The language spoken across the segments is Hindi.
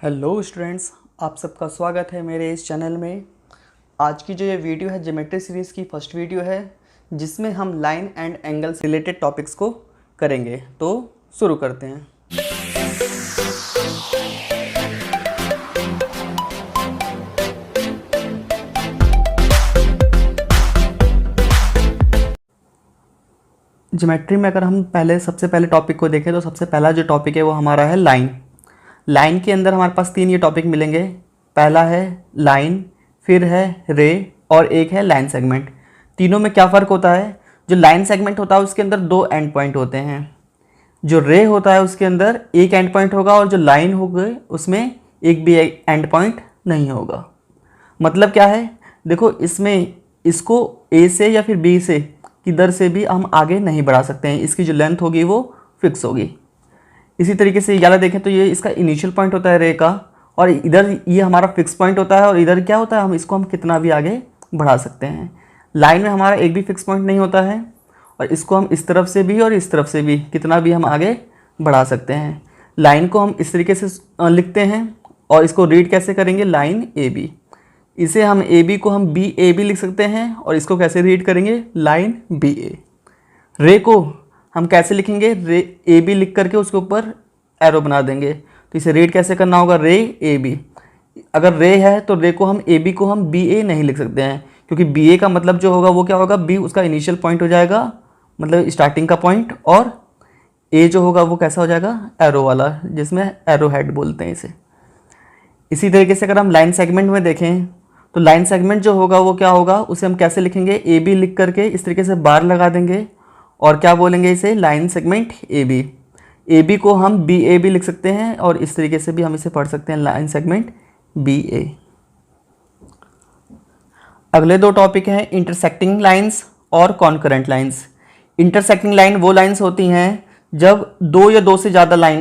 हेलो स्टूडेंट्स, आप सबका स्वागत है मेरे इस चैनल में। आज की जो ये वीडियो है ज्योमेट्री सीरीज़ की फर्स्ट वीडियो है, जिसमें हम लाइन एंड एंगल से रिलेटेड टॉपिक्स को करेंगे। तो शुरू करते हैं। ज्योमेट्री में अगर हम सबसे पहले टॉपिक को देखें तो सबसे पहला जो टॉपिक है वो हमारा है लाइन। लाइन के अंदर हमारे पास तीन ये टॉपिक मिलेंगे। पहला है लाइन, फिर है रे और एक है लाइन सेगमेंट। तीनों में क्या फ़र्क होता है? जो लाइन सेगमेंट होता है उसके अंदर दो एंड पॉइंट होते हैं। जो रे होता है उसके अंदर एक एंड पॉइंट होगा और जो लाइन हो गई उसमें एक भी एंड पॉइंट नहीं होगा। मतलब क्या है? देखो, इसमें इसको ए से या फिर बी से किधर से भी हम आगे नहीं बढ़ा सकते हैं। इसकी जो लेंथ होगी वो फिक्स होगी। इसी तरीके से याद देखें तो ये इसका इनिशियल पॉइंट होता है रे का, और इधर ये हमारा फिक्स पॉइंट होता है, और इधर क्या होता है, हम कितना भी आगे बढ़ा सकते हैं। लाइन में हमारा एक भी फिक्स पॉइंट नहीं होता है, और इसको हम इस तरफ से भी और इस तरफ से भी कितना भी हम आगे बढ़ा सकते हैं। लाइन को हम इस तरीके से लिखते हैं, और इसको रीड कैसे करेंगे? Line A B. इसे हम ए बी को हम बी ए बी लिख सकते हैं, और इसको कैसे रीड करेंगे? लाइन बी ए। रे को हम कैसे लिखेंगे? रे ए बी लिख करके उसके ऊपर एरो बना देंगे। तो इसे रीड कैसे करना होगा? रे ए बी। अगर रे है तो रे को हम ए बी को हम बी ए नहीं लिख सकते हैं, क्योंकि बी ए का मतलब जो होगा वो क्या होगा? बी उसका इनिशियल पॉइंट हो जाएगा, मतलब स्टार्टिंग का पॉइंट, और ए जो होगा वो कैसा हो जाएगा? एरो वाला, जिसमें एरो हेड बोलते हैं इसे। इसी तरीके से अगर हम लाइन सेगमेंट में देखें तो लाइन सेगमेंट जो होगा वो क्या होगा? उसे हम कैसे लिखेंगे? ए बी लिख करके इस तरीके से बार लगा देंगे, और क्या बोलेंगे इसे? Line segment A B. A B को हम बी ए बी लिख सकते हैं, और इस तरीके से भी हम इसे पढ़ सकते हैं, लाइन सेगमेंट बी ए। अगले दो टॉपिक हैं इंटरसेक्टिंग लाइंस और कॉन्करेंट लाइंस। इंटरसेक्टिंग लाइन वो लाइंस होती हैं जब दो या दो से ज़्यादा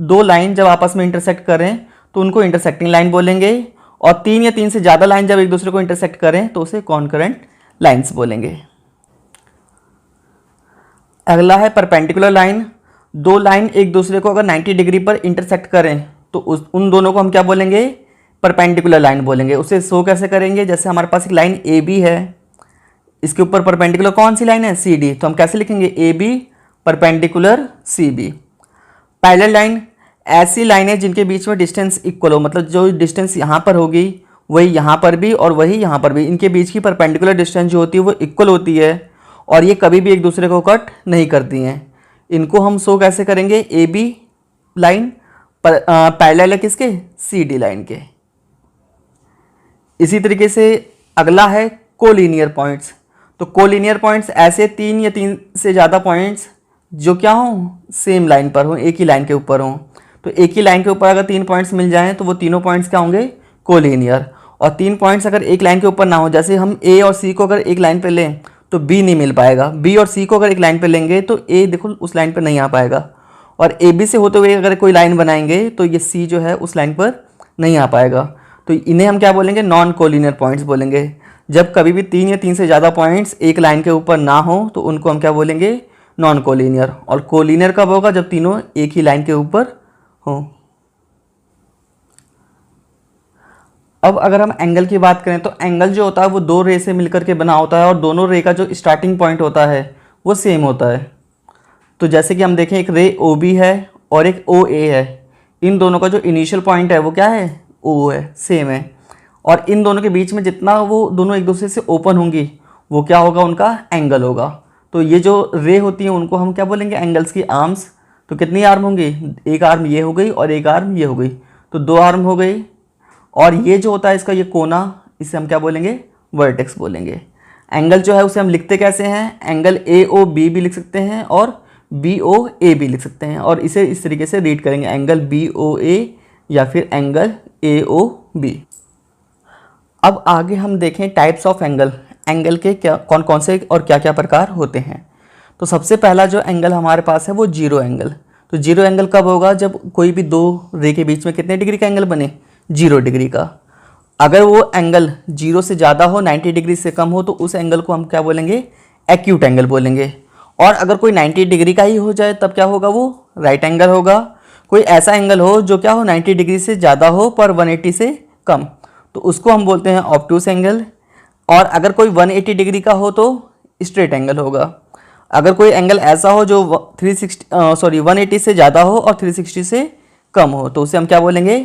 दो लाइन जब आपस में इंटरसेक्ट करें तो उनको इंटरसेक्टिंग लाइन बोलेंगे, और तीन या तीन से ज़्यादा लाइन जब एक दूसरे को इंटरसेक्ट करें तो उसे कॉन्करेंट लाइंस बोलेंगे। अगला है परपेंडिकुलर लाइन। दो लाइन एक दूसरे को अगर 90 डिग्री पर इंटरसेक्ट करें तो उन दोनों को हम क्या बोलेंगे? परपेंडिकुलर लाइन बोलेंगे। उसे शो कैसे करेंगे? जैसे हमारे पास एक लाइन ए बी है, इसके ऊपर परपेंडिकुलर कौन सी लाइन है? C D. तो हम कैसे लिखेंगे? A B perpendicular C B. Parallel line ऐसी लाइन है जिनके बीच में डिस्टेंस इक्वल हो, मतलब जो डिस्टेंस यहाँ पर होगी वही यहाँ पर भी और वही यहाँ पर भी, इनके बीच की परपेंडिकुलर डिस्टेंस जो होती है वो इक्वल होती है, और ये कभी भी एक दूसरे को कट नहीं करती हैं। इनको हम शो कैसे करेंगे? ए बी लाइन पैरेलल है किसके? सी डी लाइन के। इसी तरीके से अगला है कोलिनियर पॉइंट्स। तो कोलिनियर पॉइंट्स ऐसे तीन या तीन से ज़्यादा पॉइंट्स जो क्या हों? सेम लाइन पर हों, एक ही लाइन के ऊपर हों। तो एक ही लाइन के ऊपर अगर तीन पॉइंट्स मिल जाएं तो वो तीनों पॉइंट्स क्या होंगे? कोलिनियर। और तीन पॉइंट्स अगर एक लाइन के ऊपर ना हो, जैसे हम ए और सी को अगर एक लाइन पे लें तो बी नहीं मिल पाएगा। बी और सी को अगर एक लाइन पे लेंगे तो ए देखो उस लाइन पर नहीं आ पाएगा, और ए बी से होते हुए अगर कोई लाइन बनाएंगे तो ये सी जो है उस लाइन पर नहीं आ पाएगा। तो इन्हें हम क्या बोलेंगे? नॉन कोलिनियर पॉइंट्स बोलेंगे। जब कभी भी तीन या तीन से ज़्यादा पॉइंट्स एक लाइन के ऊपर ना हो तो उनको हम क्या बोलेंगे? Non collinear. और कोलिनियर कब होगा? जब तीनों एक ही लाइन के ऊपर हो। अब अगर हम एंगल की बात करें तो एंगल जो होता है वो दो रे से मिलकर के बना होता है, और दोनों रे का जो स्टार्टिंग पॉइंट होता है वो सेम होता है। तो जैसे कि हम देखें, एक रे ओ बी है और एक ओ ए है। इन दोनों का जो इनिशियल पॉइंट है वो क्या है? ओ है, सेम है। और इन दोनों के बीच में जितना वो दोनों एक दूसरे से ओपन होंगी वो क्या होगा? उनका एंगल होगा। तो ये जो रे होती हैं उनको हम क्या बोलेंगे? एंगल्स की आर्म्स। तो कितनी आर्म होंगी? एक आर्म ये हो गई और एक आर्म ये हो गई, तो दो आर्म हो गई। और ये जो होता है इसका ये कोना, इसे हम क्या बोलेंगे? वर्टेक्स बोलेंगे। एंगल जो है उसे हम लिखते कैसे हैं? एंगल ए ओ बी भी लिख सकते हैं और बी ओ ए भी लिख सकते हैं, और इसे इस तरीके से रीड करेंगे, एंगल बी ओ ए या फिर एंगल ए ओ बी। अब आगे हम देखें टाइप्स ऑफ एंगल। एंगल के क्या कौन कौन से और क्या क्या प्रकार होते हैं। तो सबसे पहला जो एंगल हमारे पास है वो जीरो एंगल। तो जीरो एंगल कब होगा? जब कोई भी दो रे के बीच में कितने डिग्री का एंगल बने? 0 डिग्री का। अगर वो एंगल 0 से ज़्यादा हो, 90 डिग्री से कम हो, तो उस एंगल को हम क्या बोलेंगे? एक्यूट एंगल बोलेंगे। और अगर कोई 90 डिग्री का ही हो जाए तब क्या होगा? वो राइट एंगल होगा। कोई ऐसा एंगल हो जो क्या हो 90 डिग्री से ज़्यादा हो पर 180 से कम, तो उसको हम बोलते हैं ऑब्टूस एंगल। और अगर कोई 180 डिग्री का हो तो स्ट्रेट एंगल होगा। अगर कोई एंगल ऐसा हो जो 180 से ज़्यादा हो और 360 से कम हो तो उसे हम क्या बोलेंगे,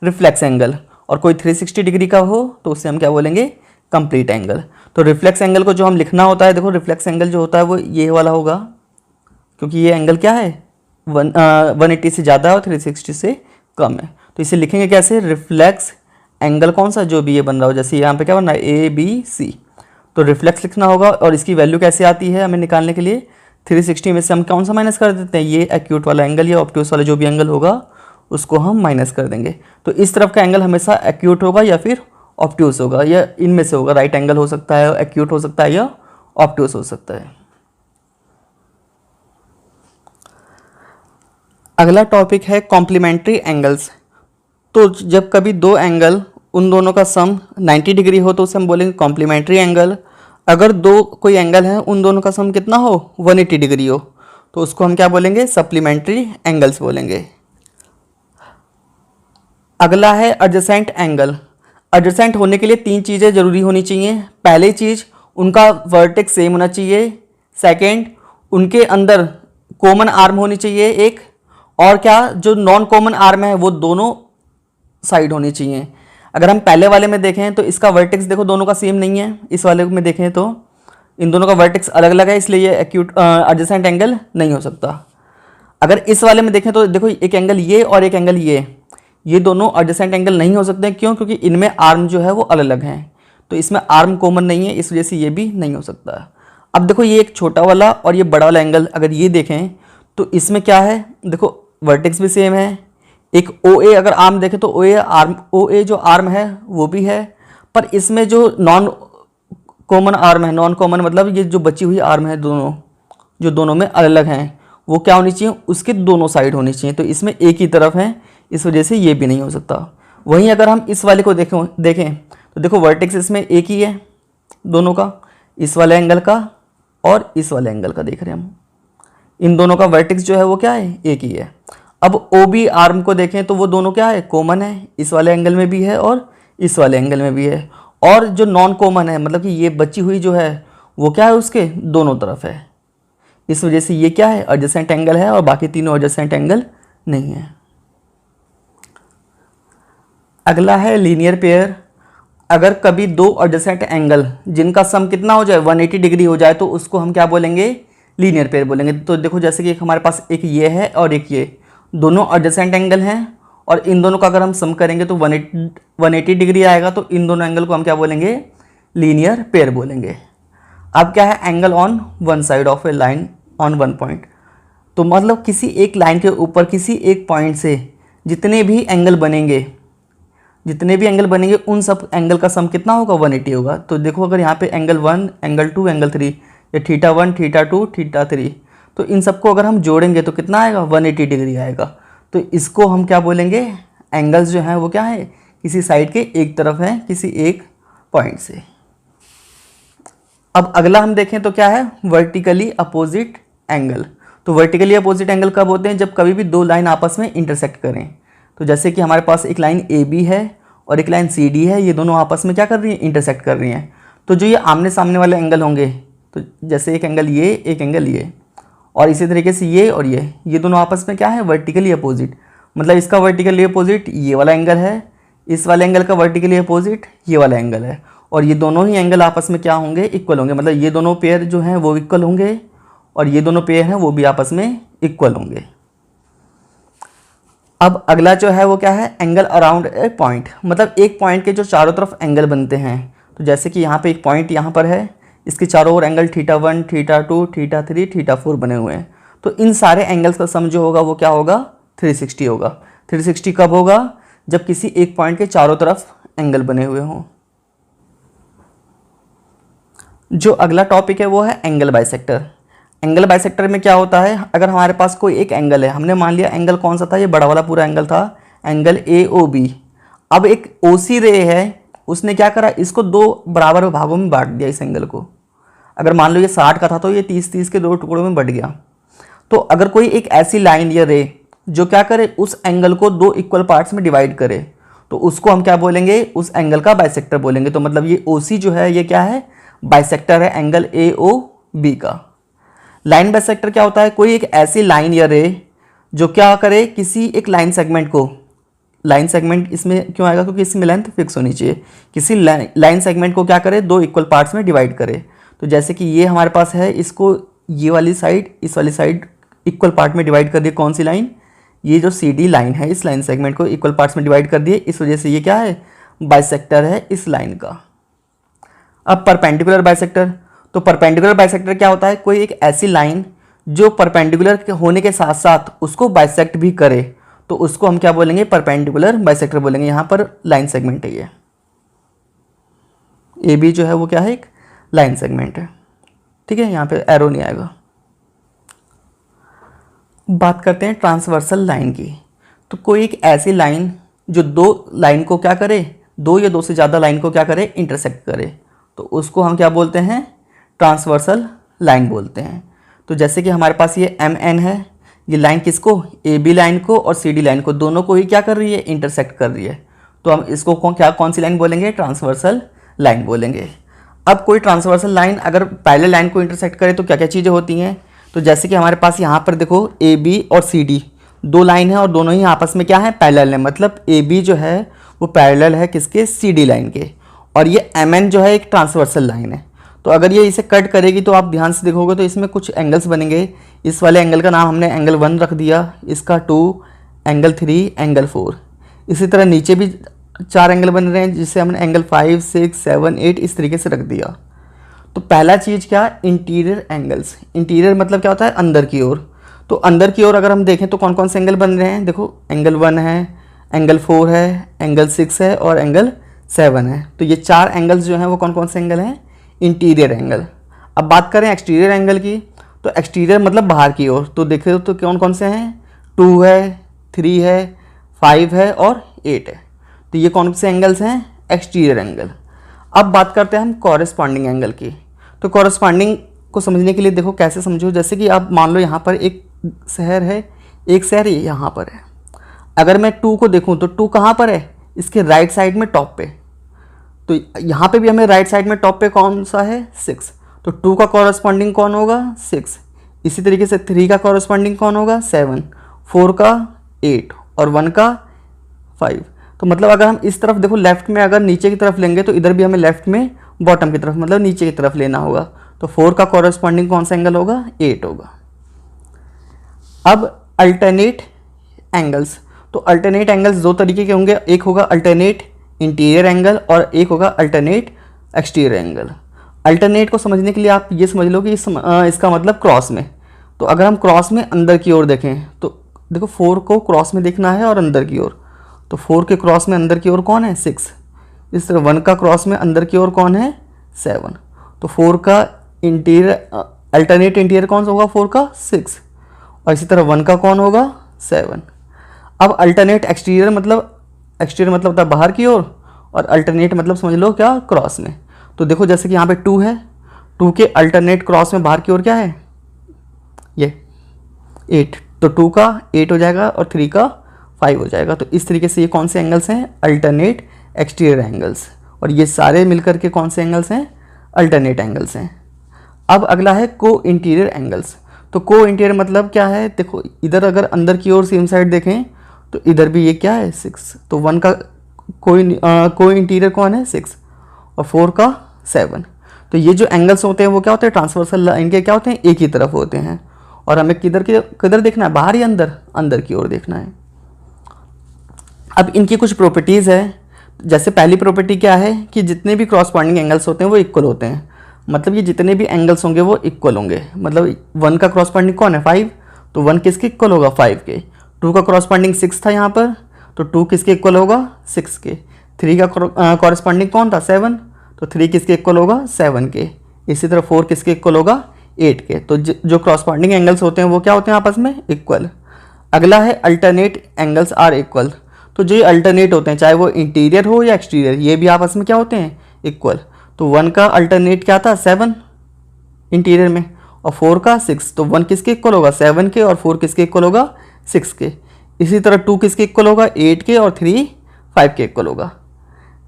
रिफ्लेक्स एंगल। और कोई 360 डिग्री का हो तो उसे हम क्या बोलेंगे, कंप्लीट एंगल। तो रिफ्लेक्स एंगल को जो हम लिखना होता है, देखो रिफ्लेक्स एंगल जो होता है वो ये वाला होगा, क्योंकि ये एंगल क्या है 180 से ज़्यादा है और 360 से कम है। तो इसे लिखेंगे कैसे, रिफ्लेक्स एंगल कौन सा, जो भी ये बन रहा हो, जैसे यहाँ पे क्या बन रहा है ABC, तो रिफ्लेक्स लिखना होगा। और इसकी वैल्यू कैसे आती है हमें निकालने के लिए, 360 में से हम कौन सा माइनस कर देते हैं, ये एक्यूट वाला एंगल या ऑब्ट्यूस वाला जो भी एंगल होगा उसको हम माइनस कर देंगे। तो इस तरफ का एंगल हमेशा एक्यूट होगा या फिर ऑब्ट्यूस होगा, या इनमें से होगा, राइट एंगल हो सकता है, एक्यूट हो सकता है या ऑब्ट्यूस हो सकता है। अगला टॉपिक है कॉम्प्लीमेंट्री एंगल्स। तो जब कभी दो एंगल उन दोनों का सम 90 डिग्री हो तो उसे हम बोलेंगे कॉम्प्लीमेंट्री एंगल। अगर दो कोई एंगल है उन दोनों का सम कितना हो 180 डिग्री हो तो उसको हम क्या बोलेंगे, सप्लीमेंट्री एंगल्स बोलेंगे। अगला है एडजेसेंट एंगल। एडजेसेंट होने के लिए तीन चीज़ें ज़रूरी होनी चाहिए। पहली चीज़, उनका वर्टेक्स सेम होना चाहिए। सेकंड, उनके अंदर कॉमन आर्म होनी चाहिए एक, और क्या, जो नॉन कॉमन आर्म है वो दोनों साइड होनी चाहिए। अगर हम पहले वाले में देखें तो इसका वर्टेक्स देखो दोनों का सेम नहीं है, इस वाले में देखें तो इन दोनों का वर्टेक्स अलग अलग है, इसलिए ये एक्यूट एडजेसेंट एंगल नहीं हो सकता। अगर इस वाले में देखें तो देखो एक एंगल ये और एक एंगल ये दोनों एडजेसेंट एंगल नहीं हो सकते। क्यों? क्योंकि इनमें आर्म जो है वो अलग अलग हैं, तो इसमें आर्म कॉमन नहीं है, इस वजह से ये भी नहीं हो सकता। अब देखो ये एक छोटा वाला और ये बड़ा वाला एंगल अगर ये देखें तो इसमें क्या है, देखो वर्टेक्स भी सेम है। एक OA अगर आर्म देखें तो OA जो आर्म है वो भी है, पर इसमें जो नॉन कॉमन आर्म है, नॉन कॉमन मतलब ये जो बची हुई आर्म है दोनों, जो दोनों में अलग अलग हैं, वो क्या होनी चाहिए, उसके दोनों साइड होनी चाहिए। तो इसमें एक ही तरफ है, इस वजह से ये भी नहीं हो सकता। वहीं अगर हम इस वाले को देखें तो देखो वर्टेक्स इसमें एक ही है दोनों का, इस वाले एंगल का और इस वाले एंगल का देख रहे हैं हम, इन दोनों का वर्टेक्स जो है वो क्या है, एक ही है। अब OB आर्म को देखें तो वो दोनों क्या है, कॉमन है, इस वाले एंगल में भी है और इस वाले एंगल में भी है। और जो नॉन कॉमन है मतलब कि ये बची हुई जो है वो क्या है, उसके दोनों तरफ है, इस वजह से ये क्या है, एडजेसेंट एंगल है और बाकी तीनों एडजेसेंट एंगल नहीं है। अगला है लीनियर पेयर। अगर कभी दो एडजेसेंट एंगल जिनका सम कितना हो जाए 180 डिग्री हो जाए तो उसको हम क्या बोलेंगे, लीनियर पेयर बोलेंगे। तो देखो जैसे कि एक हमारे पास एक ये है और एक ये, दोनों एडजेसेंट एंगल हैं और इन दोनों का अगर हम सम करेंगे तो 180 डिग्री आएगा, तो इन दोनों एंगल को हम क्या बोलेंगे, लीनियर पेयर बोलेंगे। अब क्या है, angle on one side of A line on one point. तो मतलब किसी एक लाइन के ऊपर किसी एक पॉइंट से जितने भी एंगल बनेंगे उन सब एंगल का सम कितना होगा, 180 होगा। तो देखो अगर यहाँ पे एंगल 1, एंगल 2, एंगल 3, ये θ1, θ2, θ3, तो इन सबको अगर हम जोड़ेंगे तो कितना आएगा, 180 डिग्री आएगा। तो इसको हम क्या बोलेंगे, एंगल्स जो हैं वो क्या है, किसी साइड के एक तरफ हैं किसी एक पॉइंट से। अब अगला हम देखें तो क्या है, वर्टिकली अपोजिट एंगल। तो वर्टिकली अपोजिट एंगल कब होते हैं, जब कभी भी दो लाइन आपस में इंटरसेक्ट करें। तो जैसे कि हमारे पास एक लाइन AB है और एक लाइन CD है, ये दोनों आपस में क्या कर रही हैं, इंटरसेक्ट कर रही हैं। तो जो ये आमने सामने वाले एंगल होंगे, तो जैसे एक एंगल ये, एक एंगल ये, और इसी तरीके से ये और ये दोनों आपस में क्या है, वर्टिकली अपोजिट। मतलब इसका वर्टिकली अपोजिट ये वाला एंगल है, इस वाले एंगल का वर्टिकली अपोजिट ये वाला एंगल है, और ये दोनों ही एंगल आपस में क्या होंगे, इक्वल होंगे। मतलब ये दोनों पेयर जो हैं वो इक्वल होंगे और ये दोनों पेयर हैं वो भी आपस में इक्वल होंगे। अब अगला जो है वो क्या है, एंगल अराउंड ए पॉइंट। मतलब एक पॉइंट के जो चारों तरफ एंगल बनते हैं, तो जैसे कि यहाँ पे एक पॉइंट यहाँ पर है, इसके चारों ओर एंगल θ1, θ2, θ3, θ4 बने हुए हैं। तो इन सारे एंगल्स का सम जो होगा वो क्या होगा, 360 होगा। 360 कब होगा, जब किसी एक पॉइंट के चारों तरफ एंगल बने हुए हों। जो अगला टॉपिक है वो है एंगल बाइसेक्टर। एंगल बाइसेक्टर में क्या होता है, अगर हमारे पास कोई एक एंगल है, हमने मान लिया एंगल कौन सा था, ये बड़ा वाला पूरा एंगल था, एंगल AOB। अब एक OC रे है, उसने क्या करा, इसको दो बराबर भागों में बांट दिया इस एंगल को। अगर मान लो ये 60 का था तो ये 30-30 के दो टुकड़ों में बट गया। तो अगर कोई एक ऐसी लाइन या रे जो क्या करे, उस एंगल को दो इक्वल पार्ट्स में डिवाइड करे, तो उसको हम क्या बोलेंगे, उस एंगल का बाइसेक्टर बोलेंगे। तो मतलब ये OC जो है ये क्या है, बाइसेक्टर है एंगल AOB का। लाइन बाइसेक्टर क्या होता है, कोई एक ऐसी लाइन या रे जो क्या करे, किसी एक लाइन सेगमेंट को, लाइन सेगमेंट इसमें क्यों आएगा, क्योंकि इसमें लेंथ फिक्स होनी चाहिए, किसी लाइन सेगमेंट को क्या करे, दो इक्वल पार्ट्स में डिवाइड करे। तो जैसे कि ये हमारे पास है, इसको ये वाली साइड इस वाली साइड इक्वल पार्ट में डिवाइड कर दिए, कौन सी लाइन, ये जो CD लाइन है, इस लाइन सेगमेंट को इक्वल पार्ट्स में डिवाइड कर दिए, इस वजह से ये क्या है, बाइसेक्टर है इस लाइन का। अब परपेंडिकुलर बाइसेक्टर, तो परपेंडिकुलर बाइसेक्टर क्या होता है, कोई एक ऐसी लाइन जो परपेंडिकुलर होने के साथ साथ उसको बाइसेक्ट भी करे, तो उसको हम क्या बोलेंगे, परपेंडिकुलर बाइसेक्टर बोलेंगे। यहाँ पर लाइन सेगमेंट है, ये AB जो है वो क्या है, एक लाइन सेगमेंट है, ठीक है, यहाँ पे एरो नहीं आएगा। बात करते हैं ट्रांसवर्सल लाइन की। तो कोई एक ऐसी लाइन जो दो लाइन को क्या करे, दो या दो से ज़्यादा लाइन को क्या करे, इंटरसेक्ट करे, तो उसको हम क्या बोलते हैं, ट्रांसवर्सल लाइन बोलते हैं। तो जैसे कि हमारे पास ये MN है, ये लाइन किसको, AB लाइन को और CD लाइन को, दोनों को ही क्या कर रही है, इंटरसेक्ट कर रही है। तो हम इसको कौन सी लाइन बोलेंगे, ट्रांसवर्सल लाइन बोलेंगे। अब कोई ट्रांसवर्सल लाइन अगर पैरेलल लाइन को इंटरसेक्ट करे तो क्या क्या चीज़ें होती हैं, तो जैसे कि हमारे पास यहाँ पर देखो AB और CD दो लाइन है और दोनों ही आपस में क्या है, पैरेलल है, मतलब AB जो है वो पैरेलल है किसके, CD लाइन के, और ये MN जो है एक ट्रांसवर्सल लाइन है। तो अगर ये इसे कट करेगी तो आप ध्यान से देखोगे तो इसमें कुछ एंगल्स बनेंगे। इस वाले एंगल का नाम हमने एंगल 1 रख दिया, इसका 2, एंगल 3, एंगल 4। इसी तरह नीचे भी 4 एंगल बन रहे हैं जिससे हमने एंगल 5, 6, 7, 8 इस तरीके से रख दिया। तो पहला चीज़ क्या, इंटीरियर एंगल्स। इंटीरियर मतलब क्या होता है, अंदर की ओर। तो अंदर की ओर अगर हम देखें तो कौन कौन से एंगल बन रहे हैं, देखो एंगल 1 है, एंगल 4 है, एंगल 6 है और एंगल 7 है। तो ये 4 एंगल्स जो हैं वो कौन कौन से एंगल हैं, इंटीरियर एंगल। अब बात करें एक्सटीरियर एंगल की, तो एक्सटीरियर मतलब बाहर की ओर। तो देखे तो कौन कौन से हैं, 2 है, 3 है, 5 है और 8 है। तो ये कौन से एंगल्स हैं, एक्सटीरियर एंगल। अब बात करते हैं हम कॉरेस्पॉन्डिंग एंगल की। तो कॉरेस्पॉन्डिंग को समझने के लिए देखो कैसे समझो, जैसे कि आप मान लो यहाँ पर एक शहर है, एक शहर यहाँ पर है। अगर मैं 2 को देखूँ तो 2 कहाँ पर है, इसके राइट साइड में टॉप पे। तो यहाँ पे भी हमें राइट साइड में टॉप पे कौन सा है, 6। तो 2 का कॉरेस्पॉन्डिंग कौन होगा, 6। इसी तरीके से 3 का कॉरेस्पॉन्डिंग कौन होगा, 7, 4 का 8 और 1 का 5। तो मतलब अगर हम इस तरफ देखो लेफ्ट में अगर नीचे की तरफ लेंगे तो इधर भी हमें लेफ्ट में बॉटम की तरफ मतलब नीचे की तरफ लेना होगा। तो 4 का कॉरेस्पॉन्डिंग कौन सा एंगल होगा, 8 होगा। अब अल्टरनेट एंगल्स, तो अल्टरनेट एंगल्स दो तरीके के होंगे, एक होगा अल्टरनेट इंटीरियर एंगल और एक होगा अल्टरनेट एक्सटीरियर एंगल। अल्टरनेट को समझने के लिए आप ये समझ लो कि इसका मतलब क्रॉस में। तो अगर हम क्रॉस में अंदर की ओर देखें तो देखो 4 को क्रॉस में देखना है और अंदर की ओर, तो 4 के क्रॉस में अंदर की ओर कौन है, 6। इस तरह 1 का क्रॉस में अंदर की ओर कौन है, 7। तो 4 का इंटीरियर अल्टरनेट इंटीरियर कौन सा होगा, 4 का 6, और इसी तरह 1 का कौन होगा, 7। अब अल्टरनेट एक्सटीरियर मतलब होता है बाहर की ओर और अल्टरनेट मतलब समझ लो क्या, क्रॉस में। तो देखो जैसे कि यहाँ पे 2 है, 2 के अल्टरनेट क्रॉस में बाहर की ओर क्या है, ये 8। तो 2 का 8 हो जाएगा और 3 का 5 हो जाएगा। तो इस तरीके से ये कौन से एंगल्स हैं, अल्टरनेट एक्सटीरियर एंगल्स, और ये सारे मिलकर के कौन से एंगल्स हैं, अल्टरनेट एंगल्स हैं। अब अगला है को इंटीरियर एंगल्स। तो को इंटीरियर मतलब क्या है, देखो इधर अगर अंदर की ओर सेम साइड देखें तो इधर भी ये क्या है, 6। तो 1 का को इंटीरियर कौन है, 6 और 4 का 7। तो ये जो एंगल्स होते हैं वो क्या होते हैं, ट्रांसवर्सल लाइन के क्या होते हैं, एक ही तरफ होते हैं। और हमें किधर देखना है, बाहर या अंदर की ओर देखना है। अब इनकी कुछ प्रॉपर्टीज़ है। जैसे पहली प्रॉपर्टी क्या है कि जितने भी क्रॉसपॉन्डिंग एंगल्स होते हैं वो इक्वल होते हैं, मतलब ये जितने भी एंगल्स होंगे वो इक्वल होंगे। मतलब 1 का क्रॉसपॉन्डिंग कौन है, 5, तो 1 किसके इक्वल होगा, 5 के। 2 का क्रॉसपॉन्डिंग 6 था यहाँ पर, तो 2 किसके इक्वल होगा, 6 के। 3 का कॉरेस्पॉन्डिंग कौन था, 7, तो 3 किसके इक्वल होगा, 7 के। इसी तरह 4 किसके इक्वल होगा, 8 के। तो जो क्रॉसपॉन्डिंग एंगल्स होते हैं वो क्या होते हैं, आपस में इक्वल। अगला है अल्टरनेट एंगल्स आर इक्वल। तो जो ये अल्टरनेट होते हैं चाहे वो इंटीरियर हो या एक्सटीरियर, ये भी आपस में क्या होते हैं, इक्वल। तो 1 का अल्टरनेट क्या था, 7 इंटीरियर में, और 4 का 6। तो 1 किसके इक्वल होगा, 7 के, और 4 किसके इक्वल होगा, 6 के। इसी तरह 2 किसके इक्वल होगा, 8 के, और 3 5 के इक्वल होगा।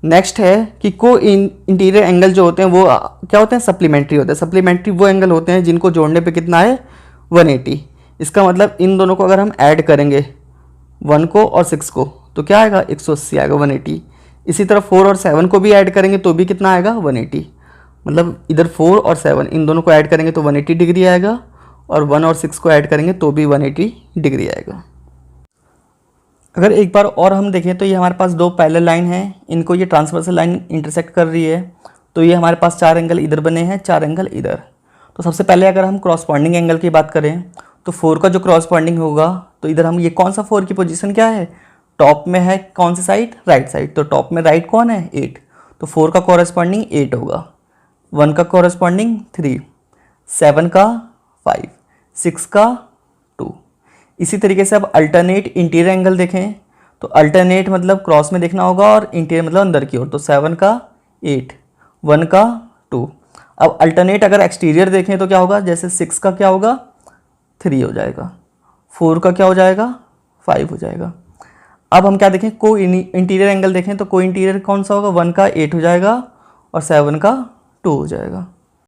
नेक्स्ट है कि को इंटीरियर एंगल जो होते हैं वो क्या होते हैं, सप्लीमेंट्री होते हैं। सप्लीमेंट्री वो एंगल होते हैं जिनको जोड़ने पे कितना है, 180। इसका मतलब इन दोनों को अगर हम ऐड करेंगे 1 को और 6 को तो क्या आएगा, 180 आएगा, 180। इसी तरह 4 और 7 को भी ऐड करेंगे तो भी कितना आएगा, 180। मतलब इधर 4 और 7 इन दोनों को ऐड करेंगे तो 180 डिग्री आएगा, और 1 और 6 को ऐड करेंगे तो भी 180 डिग्री आएगा। अगर एक बार और हम देखें तो ये हमारे पास दो पैरेलल लाइन है, इनको ये ट्रांसवर्सल लाइन इंटरसेक्ट कर रही है, तो ये हमारे पास 4 एंगल इधर बने हैं, 4 एंगल इधर। तो सबसे पहले अगर हम क्रॉसपॉन्डिंग एंगल की बात करें तो 4 का जो क्रॉसपॉन्डिंग होगा, तो इधर हम ये कौन सा 4 की पोजीशन क्या है, टॉप में है, कौन सी साइड, राइट साइड। तो टॉप में राइट कौन है, 8, तो 4 का कॉरस्पॉन्डिंग 8 होगा, 1 का कॉरस्पॉन्डिंग 3, 7 का 5, 6 का 2। इसी तरीके से अब अल्टरनेट इंटीरियर एंगल देखें तो अल्टरनेट मतलब क्रॉस में देखना होगा और इंटीरियर मतलब अंदर की ओर, तो 7 का 8, 1 का 2। अब अल्टरनेट अगर एक्सटीरियर देखें तो क्या होगा, जैसे 6 का क्या होगा, 3 हो जाएगा, 4 का क्या हो जाएगा, 5 हो जाएगा। अब हम क्या देखें, को इंटीरियर एंगल देखें तो को इंटीरियर कौन सा होगा, 1 का 8 हो जाएगा और 7 का 2 हो जाएगा।